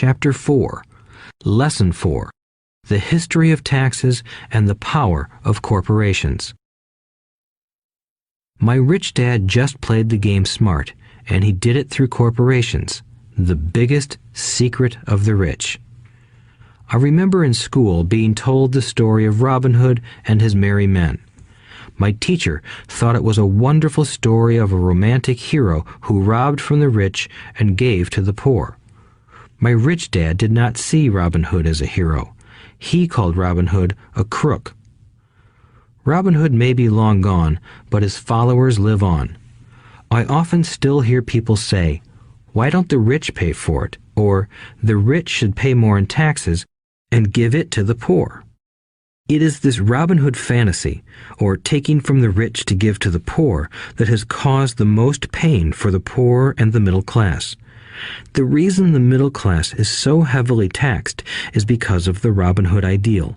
Chapter 4, Lesson 4, The History of Taxes and the Power of Corporations. My rich dad just played the game smart, and he did it through corporations, the biggest secret of the rich. I remember in school being told the story of Robin Hood and his merry men. My teacher thought it was a wonderful story of a romantic hero who robbed from the rich and gave to the poor. My rich dad did not see Robin Hood as a hero. He called Robin Hood a crook. Robin Hood may be long gone, but his followers live on. I often still hear people say, "Why don't the rich pay for it?" Or, "The rich should pay more in taxes and give it to the poor." It is this Robin Hood fantasy, or taking from the rich to give to the poor, that has caused the most pain for the poor and the middle class. The reason the middle class is so heavily taxed is because of the Robin Hood ideal.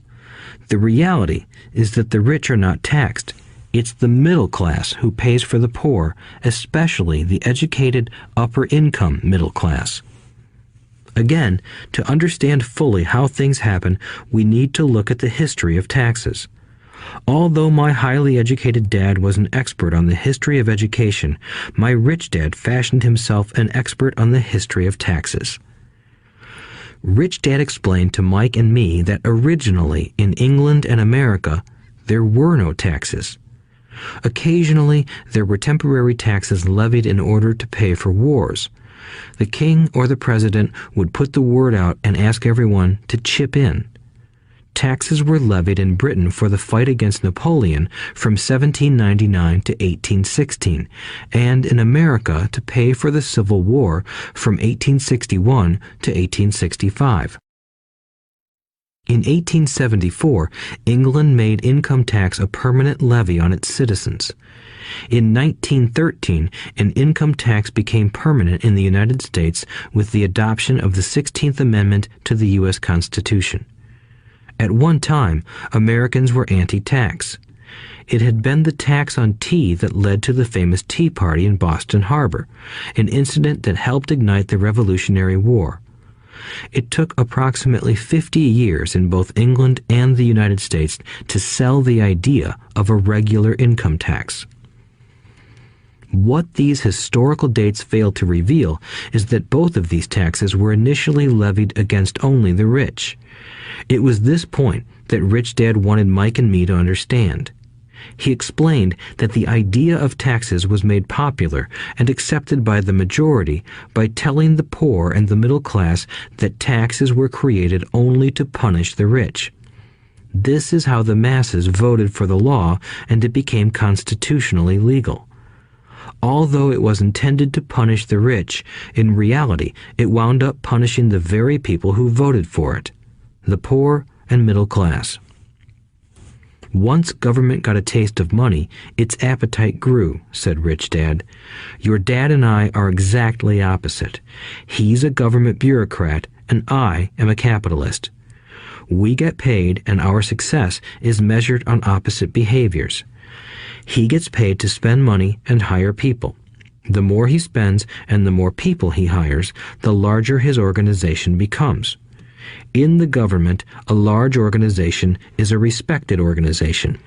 The reality is that the rich are not taxed. It's the middle class who pays for the poor, especially the educated, upper-income middle class. Again, to understand fully how things happen, we need to look at the history of taxes. Although my highly educated dad was an expert on the history of education, my rich dad fashioned himself an expert on the history of taxes. Rich Dad explained to Mike and me that originally in England and America, there were no taxes. Occasionally, there were temporary taxes levied in order to pay for wars. The king or the president would put the word out and ask everyone to chip in. Taxes were levied in Britain for the fight against Napoleon from 1799 to 1816, and in America to pay for the Civil War from 1861 to 1865. In 1874, England made income tax a permanent levy on its citizens. In 1913, an income tax became permanent in the United States with the adoption of the 16th Amendment to the U.S. Constitution. At one time, Americans were anti-tax. It had been the tax on tea that led to the famous Tea Party in Boston Harbor, an incident that helped ignite the Revolutionary War. It took approximately 50 years in both England and the United States to sell the idea of a regular income tax. What these historical dates fail to reveal is that both of these taxes were initially levied against only the rich. It was this point that Rich Dad wanted Mike and me to understand. He explained that the idea of taxes was made popular and accepted by the majority by telling the poor and the middle class that taxes were created only to punish the rich. This is how the masses voted for the law, and it became constitutionally legal. Although it was intended to punish the rich, in reality it wound up punishing the very people who voted for it, the poor and middle class. Once government got a taste of money, its appetite grew, said Rich Dad. Your dad and I are exactly opposite. He's a government bureaucrat, and I am a capitalist. We get paid, and our success is measured on opposite behaviors. He gets paid to spend money and hire people. The more he spends and the more people he hires, the larger his organization becomes. In the government, a large organization is a respected organization.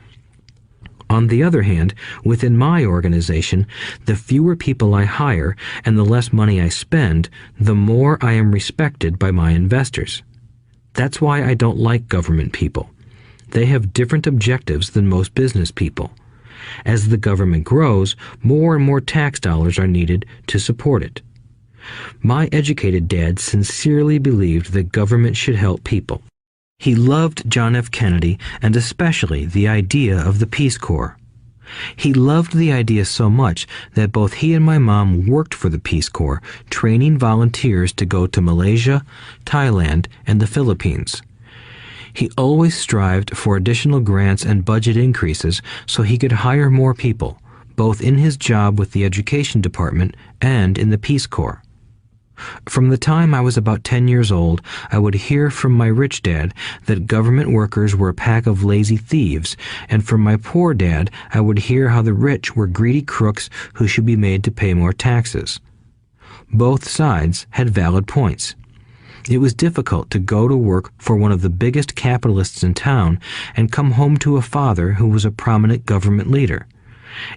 On the other hand, within my organization, the fewer people I hire and the less money I spend, the more I am respected by my investors. That's why I don't like government people. They have different objectives than most business people. As the government grows, more and more tax dollars are needed to support it. My educated dad sincerely believed that government should help people. He loved John F. Kennedy and especially the idea of the Peace Corps. He loved the idea so much that both he and my mom worked for the Peace Corps, training volunteers to go to Malaysia, Thailand, and the Philippines. He always strived for additional grants and budget increases so he could hire more people, both in his job with the Education Department and in the Peace Corps. From the time I was about 10 years old, I would hear from my rich dad that government workers were a pack of lazy thieves, and from my poor dad, I would hear how the rich were greedy crooks who should be made to pay more taxes. Both sides had valid points. It was difficult to go to work for one of the biggest capitalists in town and come home to a father who was a prominent government leader.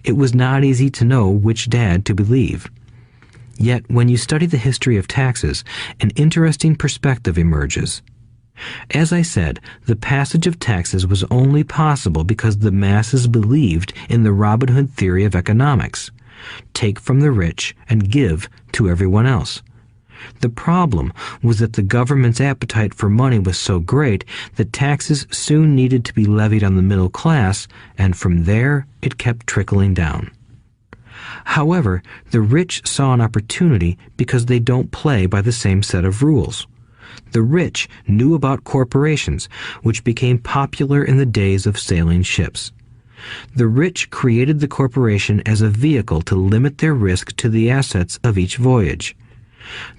It was not easy to know which dad to believe. Yet, when you study the history of taxes, an interesting perspective emerges. As I said, the passage of taxes was only possible because the masses believed in the Robin Hood theory of economics. Take from the rich and give to everyone else. The problem was that the government's appetite for money was so great that taxes soon needed to be levied on the middle class, and from there it kept trickling down. However, the rich saw an opportunity because they don't play by the same set of rules. The rich knew about corporations, which became popular in the days of sailing ships. The rich created the corporation as a vehicle to limit their risk to the assets of each voyage.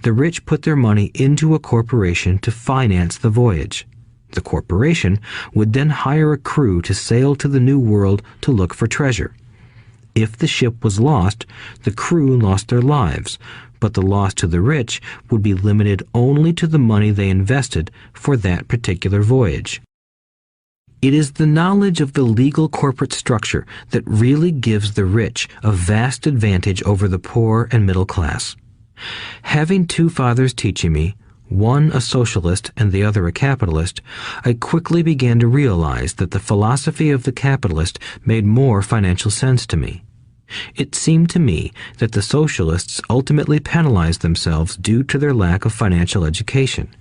The rich put their money into a corporation to finance the voyage. The corporation would then hire a crew to sail to the New World to look for treasure. If the ship was lost, the crew lost their lives, but the loss to the rich would be limited only to the money they invested for that particular voyage. It is the knowledge of the legal corporate structure that really gives the rich a vast advantage over the poor and middle class. Having two fathers teaching me, one a socialist and the other a capitalist, I quickly began to realize that the philosophy of the capitalist made more financial sense to me. It seemed to me that the socialists ultimately penalized themselves due to their lack of financial education.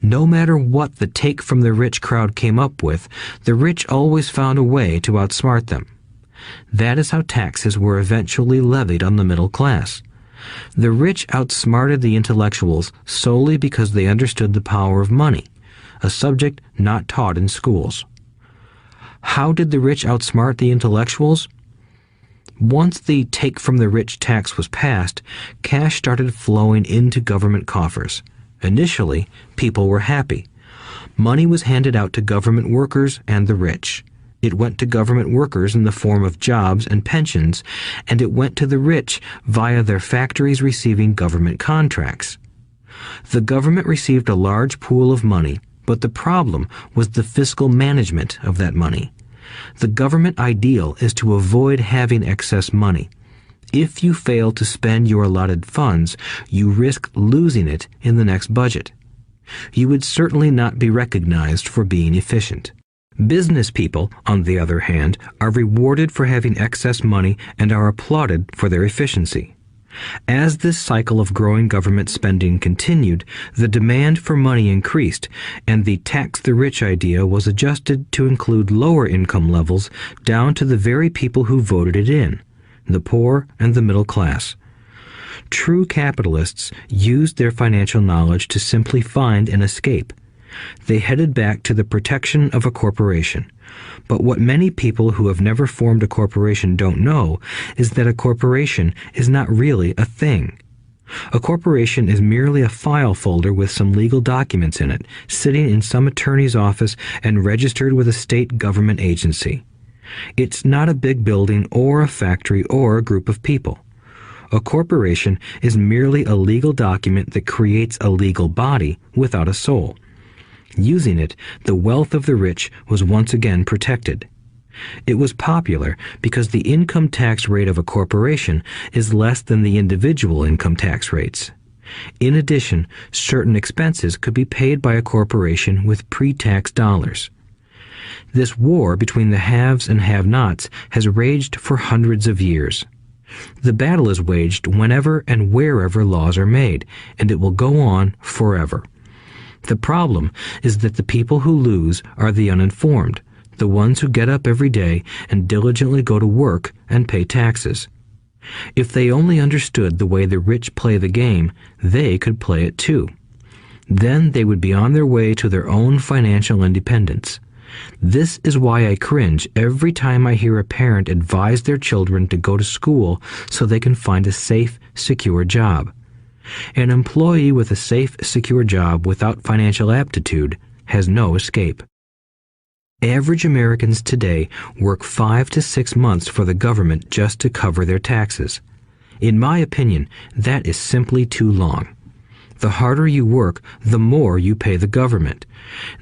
No matter what the take from the rich crowd came up with, the rich always found a way to outsmart them. That is how taxes were eventually levied on the middle class. The rich outsmarted the intellectuals solely because they understood the power of money, a subject not taught in schools. How did the rich outsmart the intellectuals? Once the take from the rich tax was passed, cash started flowing into government coffers. Initially, people were happy. Money was handed out to government workers and the rich. It went to government workers in the form of jobs and pensions, and it went to the rich via their factories receiving government contracts. The government received a large pool of money, but the problem was the fiscal management of that money. The government ideal is to avoid having excess money. If you fail to spend your allotted funds, you risk losing it in the next budget. You would certainly not be recognized for being efficient. Business people, on the other hand, are rewarded for having excess money and are applauded for their efficiency. As this cycle of growing government spending continued, the demand for money increased, and the tax the rich idea was adjusted to include lower income levels down to the very people who voted it in, the poor and the middle class. True capitalists used their financial knowledge to simply find an escape. They headed back to the protection of a corporation. But what many people who have never formed a corporation don't know is that a corporation is not really a thing. A corporation is merely a file folder with some legal documents in it, sitting in some attorney's office and registered with a state government agency. It's not a big building or a factory or a group of people. A corporation is merely a legal document that creates a legal body without a soul. Using it, the wealth of the rich was once again protected. It was popular because the income tax rate of a corporation is less than the individual income tax rates. In addition, certain expenses could be paid by a corporation with pre-tax dollars. This war between the haves and have-nots has raged for hundreds of years. The battle is waged whenever and wherever laws are made, and it will go on forever. The problem is that the people who lose are the uninformed, the ones who get up every day and diligently go to work and pay taxes. If they only understood the way the rich play the game, they could play it too. Then they would be on their way to their own financial independence. This is why I cringe every time I hear a parent advise their children to go to school so they can find a safe, secure job. An employee with a safe, secure job without financial aptitude has no escape. Average Americans today work 5 to 6 months for the government just to cover their taxes. In my opinion, that is simply too long. The harder you work, the more you pay the government.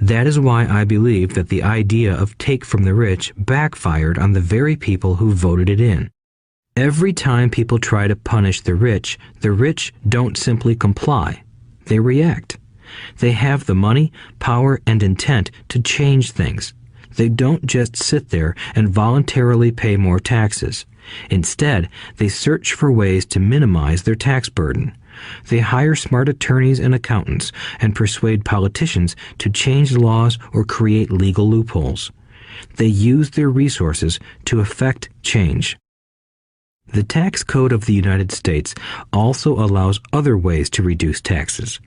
That is why I believe that the idea of take from the rich backfired on the very people who voted it in. Every time people try to punish the rich don't simply comply. They react. They have the money, power, and intent to change things. They don't just sit there and voluntarily pay more taxes. Instead, they search for ways to minimize their tax burden. They hire smart attorneys and accountants and persuade politicians to change laws or create legal loopholes. They use their resources to effect change. The tax code of the United States also allows other ways to reduce taxes.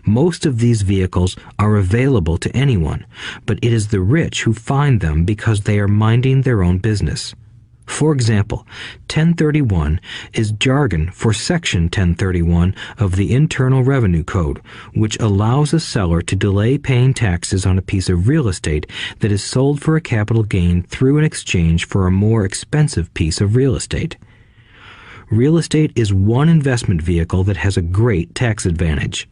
Most of these vehicles are available to anyone, but it is the rich who find them because they are minding their own business. For example, 1031 is jargon for Section 1031 of the Internal Revenue Code, which allows a seller to delay paying taxes on a piece of real estate that is sold for a capital gain through an exchange for a more expensive piece of real estate. Real estate is one investment vehicle that has a great tax advantage.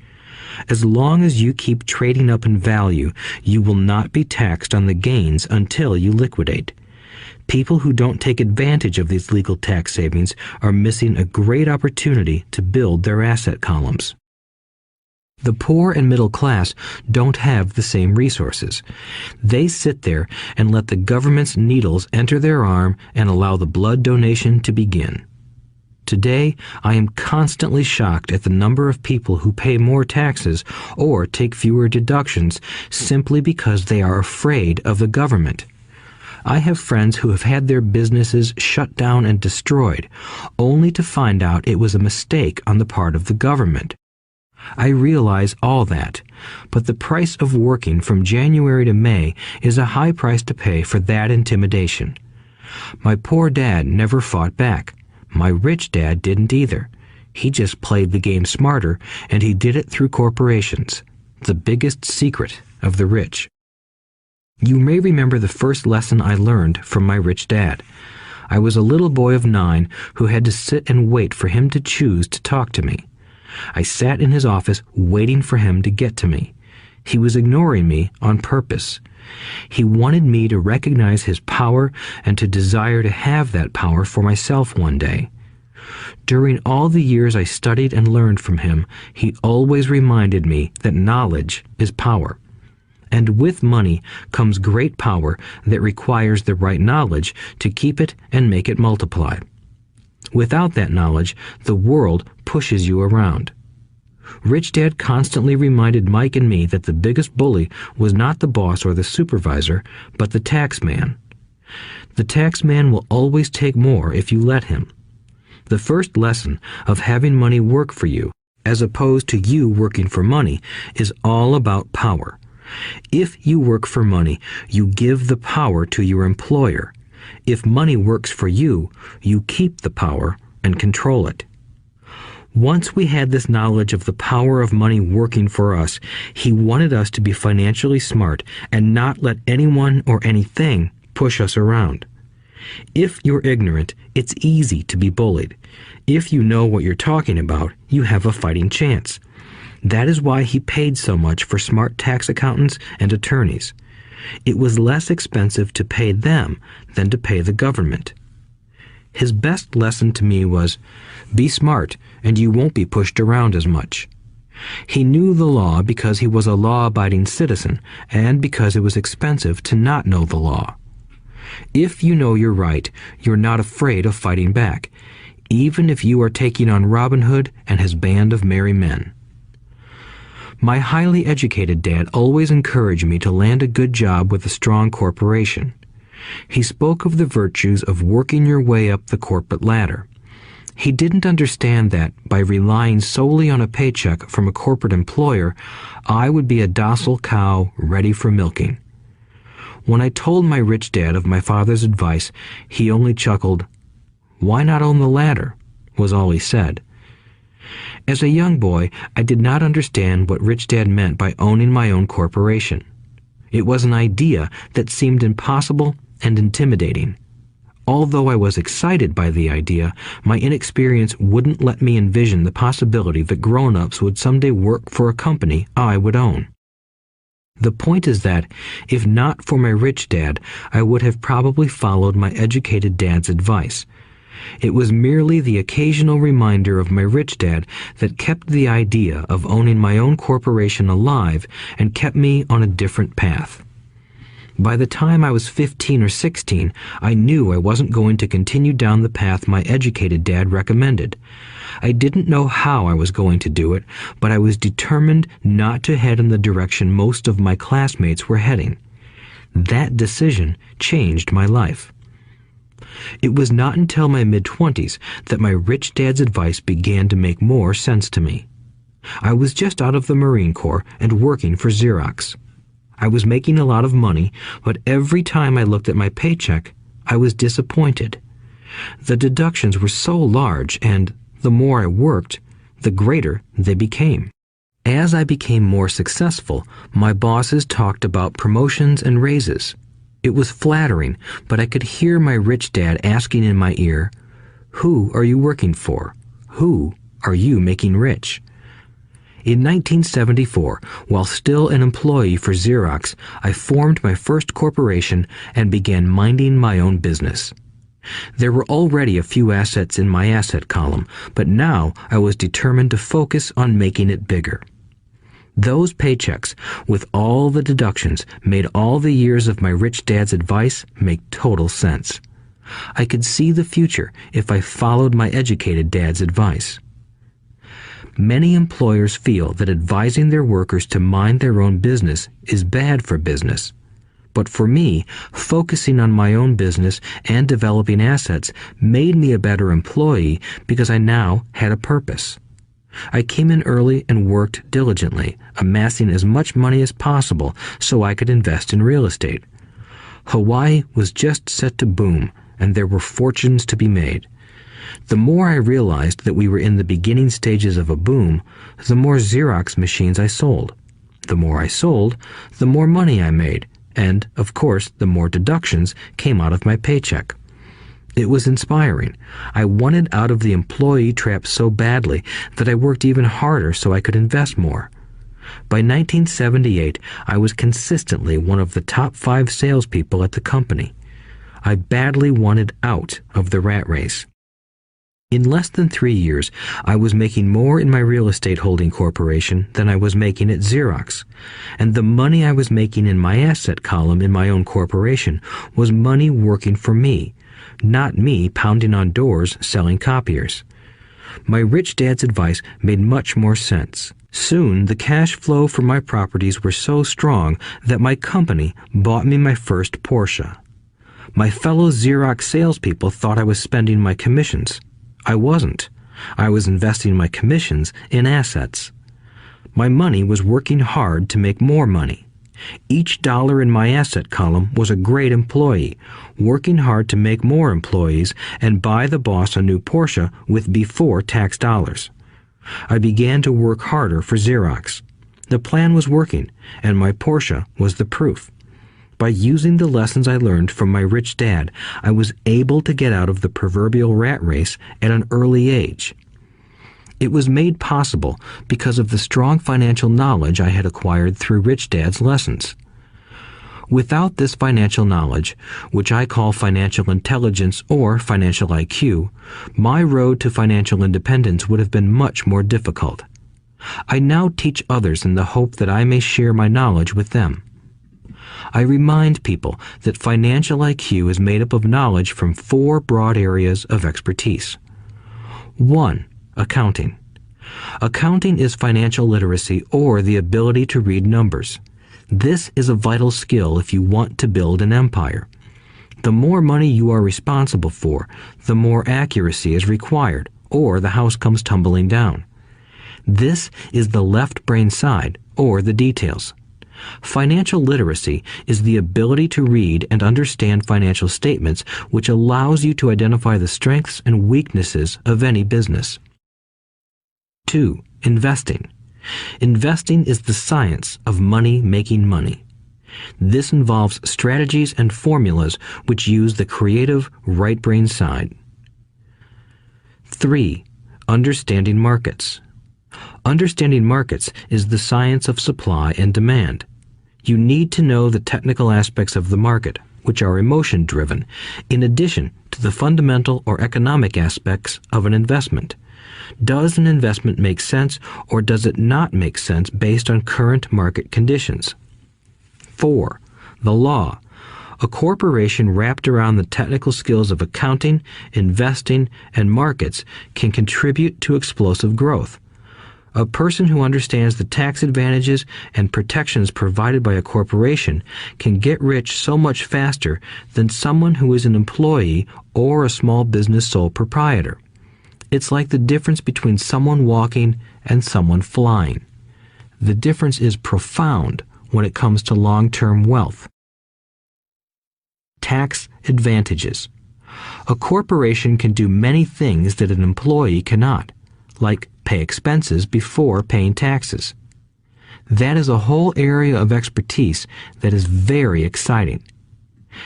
As long as you keep trading up in value, you will not be taxed on the gains until you liquidate. People who don't take advantage of these legal tax savings are missing a great opportunity to build their asset columns. The poor and middle class don't have the same resources. They sit there and let the government's needles enter their arm and allow the blood donation to begin. Today, I am constantly shocked at the number of people who pay more taxes or take fewer deductions simply because they are afraid of the government. I have friends who have had their businesses shut down and destroyed, only to find out it was a mistake on the part of the government. I realize all that, but the price of working from January to May is a high price to pay for that intimidation. My poor dad never fought back. My rich dad didn't either. He just played the game smarter, and he did it through corporations, the biggest secret of the rich. You may remember the first lesson I learned from my rich dad. I was a little boy of 9 who had to sit and wait for him to choose to talk to me. I sat in his office waiting for him to get to me. He was ignoring me on purpose. He wanted me to recognize his power and to desire to have that power for myself one day. During all the years I studied and learned from him, he always reminded me that knowledge is power. And with money comes great power that requires the right knowledge to keep it and make it multiply. Without that knowledge, the world pushes you around. Rich Dad constantly reminded Mike and me that the biggest bully was not the boss or the supervisor, but the tax man. The tax man will always take more if you let him. The first lesson of having money work for you, as opposed to you working for money, is all about power. If you work for money, you give the power to your employer. If money works for you, you keep the power and control it. Once we had this knowledge of the power of money working for us, he wanted us to be financially smart and not let anyone or anything push us around. If you're ignorant, it's easy to be bullied. If you know what you're talking about, you have a fighting chance. That is why he paid so much for smart tax accountants and attorneys. It was less expensive to pay them than to pay the government. His best lesson to me was, be smart and you won't be pushed around as much. He knew the law because he was a law-abiding citizen and because it was expensive to not know the law. If you know you're right, you're not afraid of fighting back, even if you are taking on Robin Hood and his band of merry men. My highly educated dad always encouraged me to land a good job with a strong corporation. He spoke of the virtues of working your way up the corporate ladder. He didn't understand that, by relying solely on a paycheck from a corporate employer, I would be a docile cow ready for milking. When I told my rich dad of my father's advice, he only chuckled. "Why not own the ladder?" was all he said. As a young boy, I did not understand what Rich Dad meant by owning my own corporation. It was an idea that seemed impossible and intimidating. Although I was excited by the idea, my inexperience wouldn't let me envision the possibility that grown-ups would someday work for a company I would own. The point is that, if not for my rich dad, I would have probably followed my educated dad's advice. It was merely the occasional reminder of my rich dad that kept the idea of owning my own corporation alive and kept me on a different path. By the time I was 15 or 16, I knew I wasn't going to continue down the path my educated dad recommended. I didn't know how I was going to do it, but I was determined not to head in the direction most of my classmates were heading. That decision changed my life. It was not until my mid-20s that my rich dad's advice began to make more sense to me. I was just out of the Marine Corps and working for Xerox. I was making a lot of money, but every time I looked at my paycheck, I was disappointed. The deductions were so large, and the more I worked, the greater they became. As I became more successful, my bosses talked about promotions and raises. It was flattering, but I could hear my rich dad asking in my ear, "Who are you working for? Who are you making rich?" In 1974, while still an employee for Xerox, I formed my first corporation and began minding my own business. There were already a few assets in my asset column, but now I was determined to focus on making it bigger. Those paychecks, with all the deductions, made all the years of my rich dad's advice make total sense. I could see the future if I followed my educated dad's advice. Many employers feel that advising their workers to mind their own business is bad for business. But for me, focusing on my own business and developing assets made me a better employee because I now had a purpose. I came in early and worked diligently, amassing as much money as possible so I could invest in real estate. Hawaii was just set to boom, and there were fortunes to be made. The more I realized that we were in the beginning stages of a boom, the more Xerox machines I sold. The more I sold, the more money I made, and, of course, the more deductions came out of my paycheck. It was inspiring. I wanted out of the employee trap so badly that I worked even harder so I could invest more. By 1978, I was consistently one of the top 5 salespeople at the company. I badly wanted out of the rat race. In less than 3 years, I was making more in my real estate holding corporation than I was making at Xerox, and the money I was making in my asset column in my own corporation was money working for me, not me pounding on doors selling copiers. My rich dad's advice made much more sense. Soon, the cash flow from my properties were so strong that my company bought me my first Porsche. My fellow Xerox salespeople thought I was spending my commissions. I wasn't. I was investing my commissions in assets. My money was working hard to make more money. Each dollar in my asset column was a great employee, working hard to make more employees and buy the boss a new Porsche with before-tax dollars. I began to work harder for Xerox. The plan was working, and my Porsche was the proof. By using the lessons I learned from my rich dad, I was able to get out of the proverbial rat race at an early age. It was made possible because of the strong financial knowledge I had acquired through Rich Dad's lessons. Without this financial knowledge, which I call financial intelligence or financial IQ, my road to financial independence would have been much more difficult. I now teach others in the hope that I may share my knowledge with them. I remind people that financial IQ is made up of knowledge from 4 broad areas of expertise. 1. Accounting. Accounting is financial literacy or the ability to read numbers. This is a vital skill if you want to build an empire. The more money you are responsible for, the more accuracy is required, or the house comes tumbling down. This is the left brain side, or the details. Financial literacy is the ability to read and understand financial statements, which allows you to identify the strengths and weaknesses of any business. 2. Investing. Investing is the science of money making money. This involves strategies and formulas which use the creative right brain side. 3. Understanding markets. Understanding markets is the science of supply and demand. You need to know the technical aspects of the market, which are emotion-driven, in addition to the fundamental or economic aspects of an investment. Does an investment make sense, or does it not make sense based on current market conditions? 4. The law. A corporation wrapped around the technical skills of accounting, investing, and markets can contribute to explosive growth. A person who understands the tax advantages and protections provided by a corporation can get rich so much faster than someone who is an employee or a small business sole proprietor. It's like the difference between someone walking and someone flying. The difference is profound when it comes to long-term wealth. Tax advantages. A corporation can do many things that an employee cannot, like pay expenses before paying taxes. That is a whole area of expertise that is very exciting.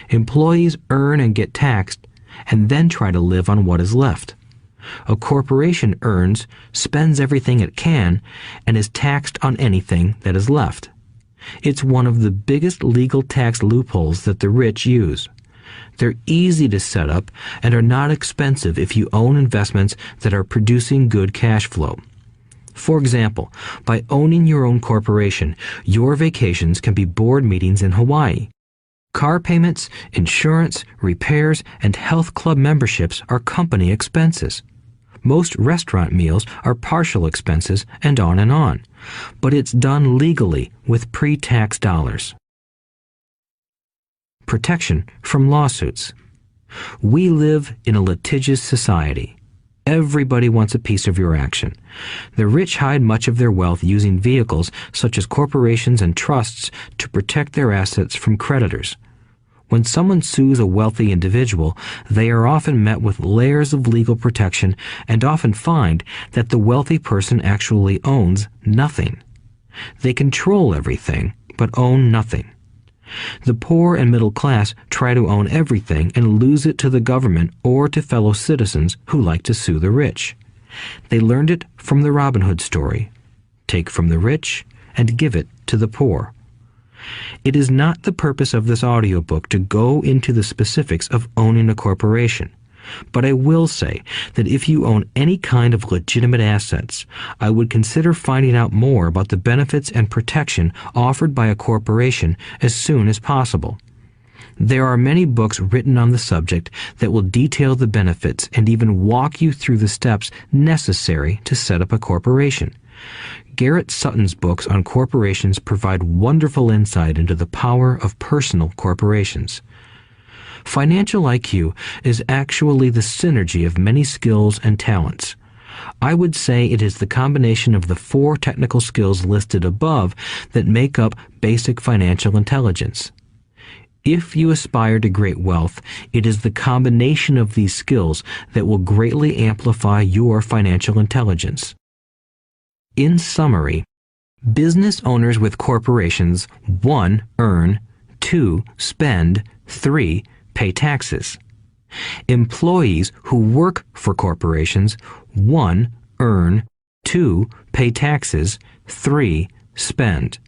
Employees earn and get taxed, and then try to live on what is left. A corporation earns, spends everything it can, and is taxed on anything that is left. It's one of the biggest legal tax loopholes that the rich use. They're easy to set up and are not expensive if you own investments that are producing good cash flow. For example, by owning your own corporation, your vacations can be board meetings in Hawaii. Car payments, insurance, repairs, and health club memberships are company expenses. Most restaurant meals are partial expenses, and on. But it's done legally with pre-tax dollars. Protection from lawsuits. We live in a litigious society. Everybody wants a piece of your action. The rich hide much of their wealth using vehicles such as corporations and trusts to protect their assets from creditors. When someone sues a wealthy individual, they are often met with layers of legal protection and often find that the wealthy person actually owns nothing. They control everything, but own nothing. The poor and middle class try to own everything and lose it to the government or to fellow citizens who like to sue the rich. They learned it from the Robin Hood story. Take from the rich and give it to the poor. It is not the purpose of this audiobook to go into the specifics of owning a corporation, but I will say that if you own any kind of legitimate assets, I would consider finding out more about the benefits and protection offered by a corporation as soon as possible. There are many books written on the subject that will detail the benefits and even walk you through the steps necessary to set up a corporation. Garrett Sutton's books on corporations provide wonderful insight into the power of personal corporations. Financial IQ is actually the synergy of many skills and talents. I would say it is the combination of the 4 technical skills listed above that make up basic financial intelligence. If you aspire to great wealth, it is the combination of these skills that will greatly amplify your financial intelligence. In summary, business owners with corporations 1. Earn, 2. Spend, 3. Pay taxes. Employees who work for corporations 1. Earn, 2. Pay taxes, 3. Spend.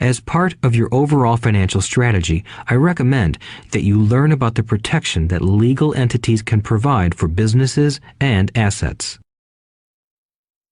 As part of your overall financial strategy, I recommend that you learn about the protection that legal entities can provide for businesses and assets.